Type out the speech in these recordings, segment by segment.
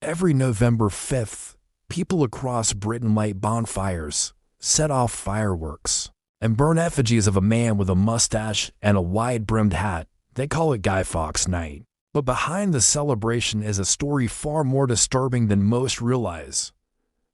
Every November 5th, people across Britain light bonfires, set off fireworks, and burn effigies of a man with a mustache and a wide-brimmed hat. They call it Guy Fawkes Night. But behind the celebration is a story far more disturbing than most realize.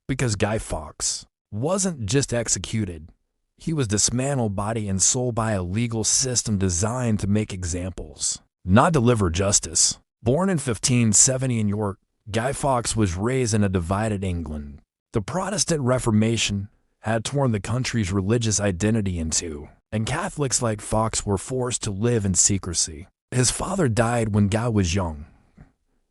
Because Guy Fawkes wasn't just executed. He was dismantled body and soul by a legal system designed to make examples, not deliver justice. Born in 1570 in York, Guy Fawkes was raised in a divided England. The Protestant Reformation had torn the country's religious identity in two, and Catholics like Fawkes were forced to live in secrecy. His father died when Guy was young.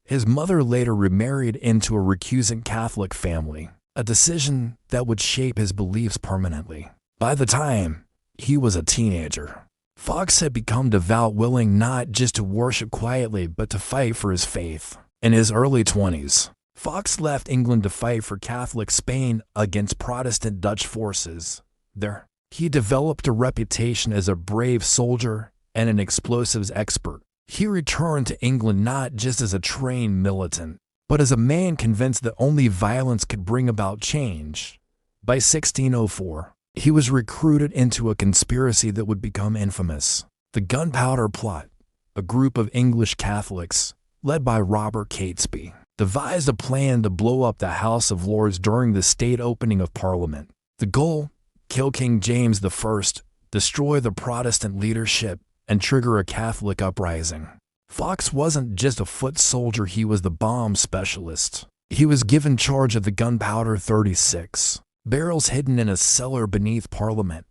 His mother later remarried into a recusant Catholic family, a decision that would shape his beliefs permanently. By the time he was a teenager, Fawkes had become devout, willing not just to worship quietly but to fight for his faith. In his early 20s, Fawkes left England to fight for Catholic Spain against Protestant Dutch forces. There, he developed a reputation as a brave soldier and an explosives expert. He returned to England not just as a trained militant, but as a man convinced that only violence could bring about change. By 1604, he was recruited into a conspiracy that would become infamous, the Gunpowder Plot. A group of English Catholics, led by Robert Catesby, devised a plan to blow up the House of Lords during the state opening of Parliament. The goal: kill King James I, destroy the Protestant leadership, and trigger a Catholic uprising. Fawkes wasn't just a foot soldier, he was the bomb specialist. He was given charge of the gunpowder 36 barrels hidden in a cellar beneath Parliament.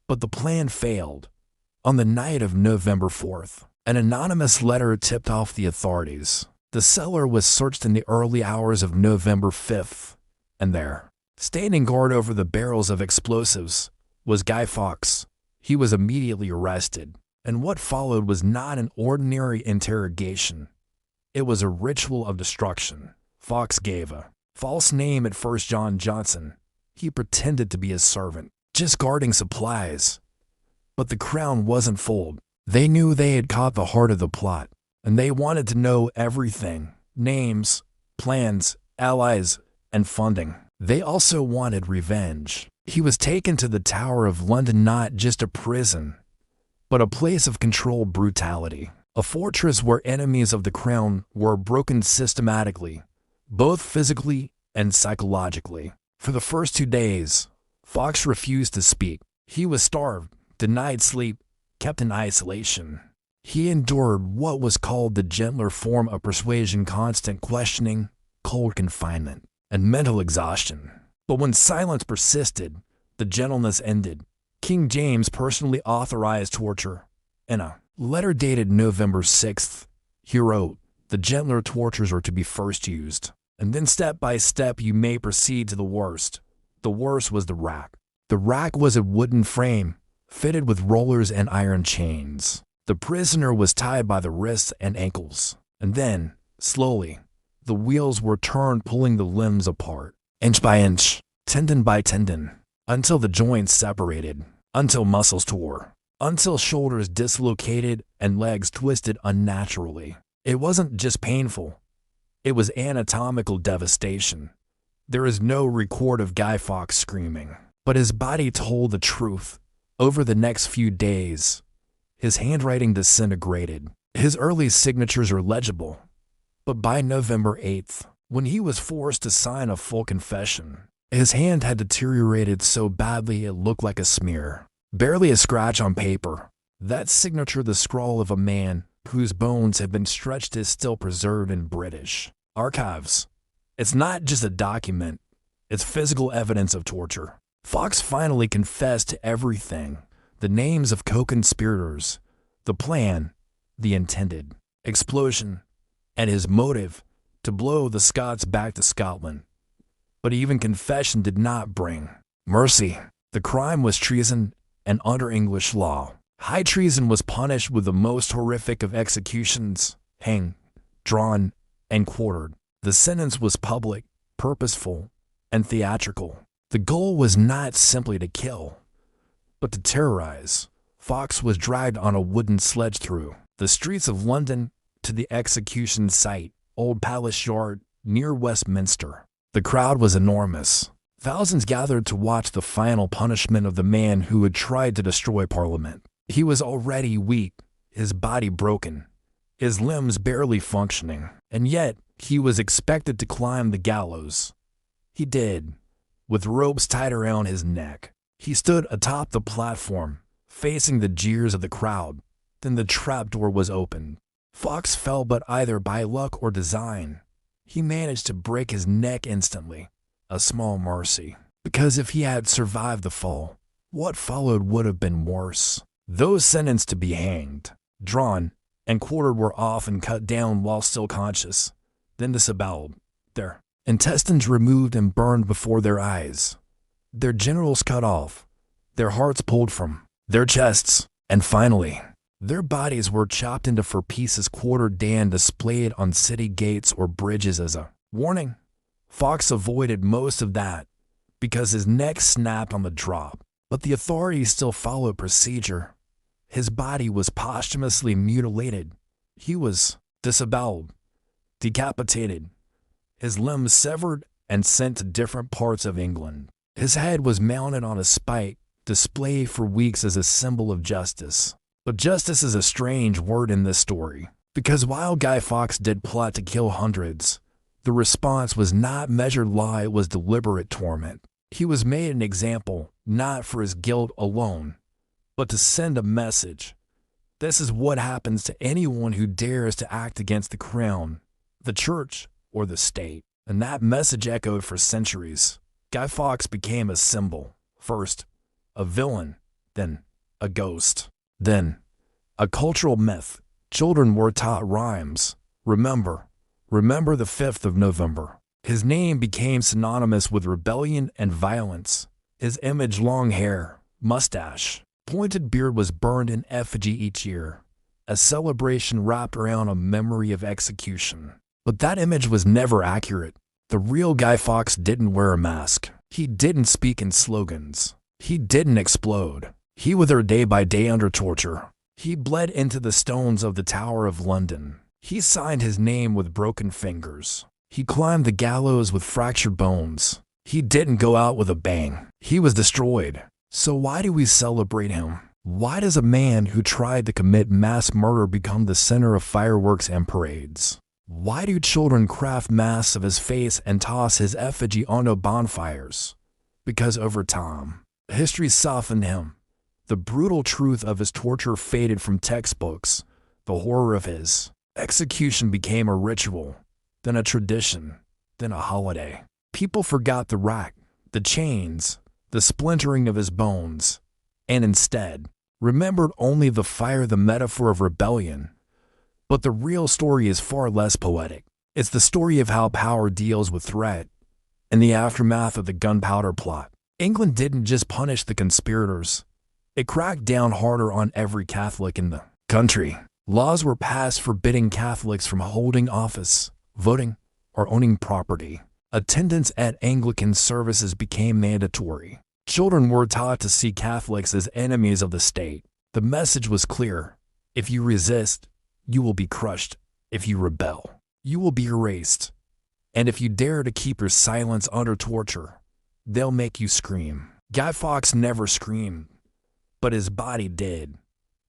But the plan failed. On the night of November 4th, an anonymous letter tipped off the authorities. The cellar was searched in the early hours of November 5th, and there, standing guard over the barrels of explosives, was Guy Fawkes. He was immediately arrested, and what followed was not an ordinary interrogation. It was a ritual of destruction. Fawkes gave a false name at first, John Johnson. He pretended to be his servant, just guarding supplies. But the crown wasn't fooled. They knew they had caught the heart of the plot, and they wanted to know everything: names, plans, allies, and funding. They also wanted revenge. He was taken to the Tower of London, not just a prison, but a place of controlled brutality, a fortress where enemies of the crown were broken systematically, both physically and psychologically. For the first 2 days, Fawkes refused to speak. He was starved, denied sleep, kept in isolation. He endured what was called the gentler form of persuasion: constant questioning, cold confinement, and mental exhaustion. But when silence persisted, the gentleness ended. King James personally authorized torture. In a letter dated November 6th, he wrote, "The gentler tortures are to be first used, and then step by step you may proceed to the worst." The worst was the rack. The rack was a wooden frame, fitted with rollers and iron chains. The prisoner was tied by the wrists and ankles, and then, slowly, the wheels were turned, pulling the limbs apart, inch by inch, tendon by tendon, until the joints separated, until muscles tore, until shoulders dislocated and legs twisted unnaturally. It wasn't just painful, it was anatomical devastation. There is no record of Guy Fawkes screaming, but his body told the truth. Over the next few days, his handwriting disintegrated. His early signatures are legible, but by November 8th, when he was forced to sign a full confession, his hand had deteriorated so badly it looked like a smear. Barely a scratch on paper. That signature, the scrawl of a man whose bones have been stretched, is still preserved in British archives. It's not just a document, it's physical evidence of torture. Fawkes finally confessed to everything: the names of co-conspirators, the plan, the intended explosion, and his motive: to blow the Scots back to Scotland. But even confession did not bring mercy. The crime was treason, and under English law, high treason was punished with the most horrific of executions: hanged, drawn, and quartered. The sentence was public, purposeful, and theatrical. The goal was not simply to kill, but to terrorize. Fawkes was dragged on a wooden sledge through the streets of London to the execution site, Old Palace Yard, near Westminster. The crowd was enormous. Thousands gathered to watch the final punishment of the man who had tried to destroy Parliament. He was already weak, his body broken, his limbs barely functioning, and yet he was expected to climb the gallows. He did, with ropes tied around his neck. He stood atop the platform, facing the jeers of the crowd. Then the trapdoor was opened. Fawkes fell, but either by luck or design, he managed to break his neck instantly. A small mercy, because if he had survived the fall, what followed would have been worse. Those sentenced to be hanged, drawn, and quartered were often cut down while still conscious, then disemboweled, their intestines removed and burned before their eyes, their genitals cut off, their hearts pulled from their chests, and finally, their bodies were chopped into four pieces, quartered and displayed on city gates or bridges as a warning. Fawkes avoided most of that because his neck snapped on the drop, but the authorities still followed procedure. His body was posthumously mutilated. He was disemboweled, decapitated, his limbs severed and sent to different parts of England. His head was mounted on a spike, displayed for weeks as a symbol of justice. But justice is a strange word in this story, because while Guy Fawkes did plot to kill hundreds, the response was not measured law, it was deliberate torment. He was made an example, not for his guilt alone, but to send a message. This is what happens to anyone who dares to act against the crown, the church, or the state. And that message echoed for centuries. Guy Fawkes became a symbol. First, a villain, then a ghost, then a cultural myth. Children were taught rhymes. Remember the 5th of November. His name became synonymous with rebellion and violence. His image, long hair, mustache, pointed beard, was burned in effigy each year, a celebration wrapped around a memory of execution. But that image was never accurate. The real Guy Fawkes didn't wear a mask. He didn't speak in slogans. He didn't explode. He withered day by day under torture. He bled into the stones of the Tower of London. He signed his name with broken fingers. He climbed the gallows with fractured bones. He didn't go out with a bang. He was destroyed. So why do we celebrate him? Why does a man who tried to commit mass murder become the center of fireworks and parades? Why do children craft masks of his face and toss his effigy onto bonfires? Because over time, history softened him. The brutal truth of his torture faded from textbooks. The horror of his execution became a ritual, then a tradition, then a holiday. People forgot the rack, the chains, the splintering of his bones, and instead remembered only the fire, the metaphor of rebellion. But the real story is far less poetic. It's the story of how power deals with threat. In the aftermath of the Gunpowder Plot, England didn't just punish the conspirators. It cracked down harder on every Catholic in the country. Laws were passed forbidding Catholics from holding office, voting, or owning property. Attendance at Anglican services became mandatory. Children were taught to see Catholics as enemies of the state. The message was clear. If you resist, you will be crushed. If you rebel, you will be erased. And if you dare to keep your silence under torture, they'll make you scream. Guy Fawkes never screamed, but his body did.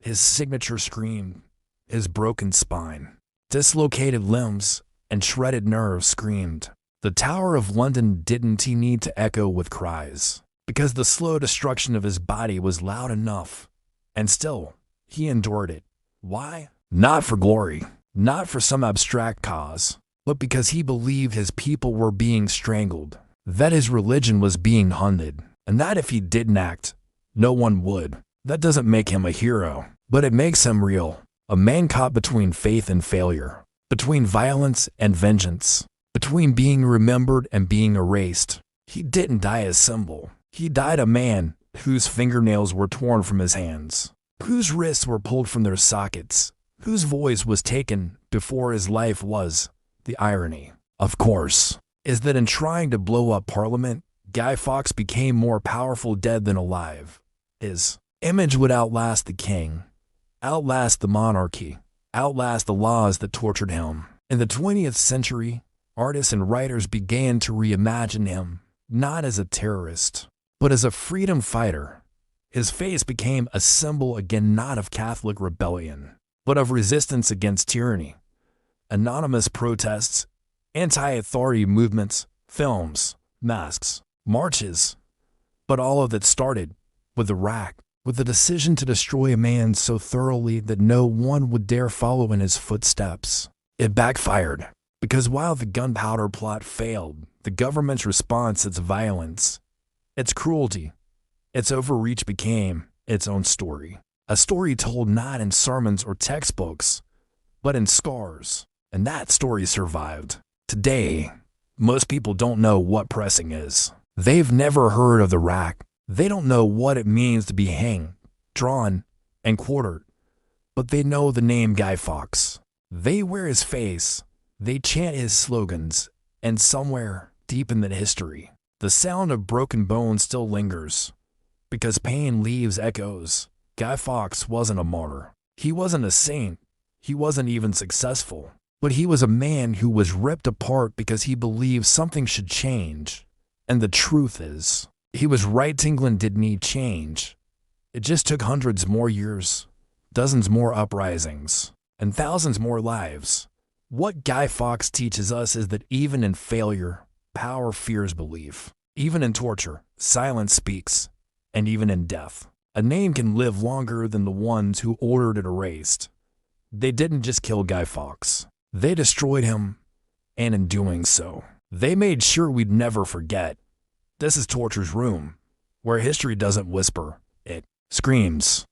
His signature screamed. His broken spine, dislocated limbs, and shredded nerves screamed. The Tower of London didn't need to echo with cries, because the slow destruction of his body was loud enough. And still, he endured it. Why? Not for glory, not for some abstract cause, but because he believed his people were being strangled, that his religion was being hunted, and that if he didn't act, no one would. That doesn't make him a hero, but it makes him real. A man caught between faith and failure, between violence and vengeance, between being remembered and being erased. He didn't die a symbol. He died a man whose fingernails were torn from his hands, whose wrists were pulled from their sockets, whose voice was taken before his life was. The irony, of course, is that in trying to blow up Parliament, Guy Fawkes became more powerful dead than alive. His image would outlast the king, outlast the monarchy, outlast the laws that tortured him. In the 20th century, artists and writers began to reimagine him, not as a terrorist, but as a freedom fighter. His face became a symbol again not of Catholic rebellion, but of resistance against tyranny. Anonymous protests, anti-authority movements, films, masks, marches. But all of it started with the rack, with the decision to destroy a man so thoroughly that no one would dare follow in his footsteps. It backfired, because while the Gunpowder Plot failed, the government's response, its violence, its cruelty, its overreach became its own story. A story told not in sermons or textbooks, but in scars. And that story survived. Today, most people don't know what pressing is. They've never heard of the rack. They don't know what it means to be hanged, drawn, and quartered. But they know the name Guy Fawkes. They wear his face. They chant his slogans. And somewhere deep in that history, the sound of broken bones still lingers. Because pain leaves echoes. Guy Fawkes wasn't a martyr. He wasn't a saint. He wasn't even successful. But he was a man who was ripped apart because he believed something should change. And the truth is, he was right. England did need change. It just took hundreds more years, dozens more uprisings, and thousands more lives. What Guy Fawkes teaches us is that even in failure, power fears belief. Even in torture, silence speaks. And even in death, a name can live longer than the ones who ordered it erased. They didn't just kill Guy Fawkes. They destroyed him, and in doing so, they made sure we'd never forget. This is Torture's Room, where history doesn't whisper, it screams.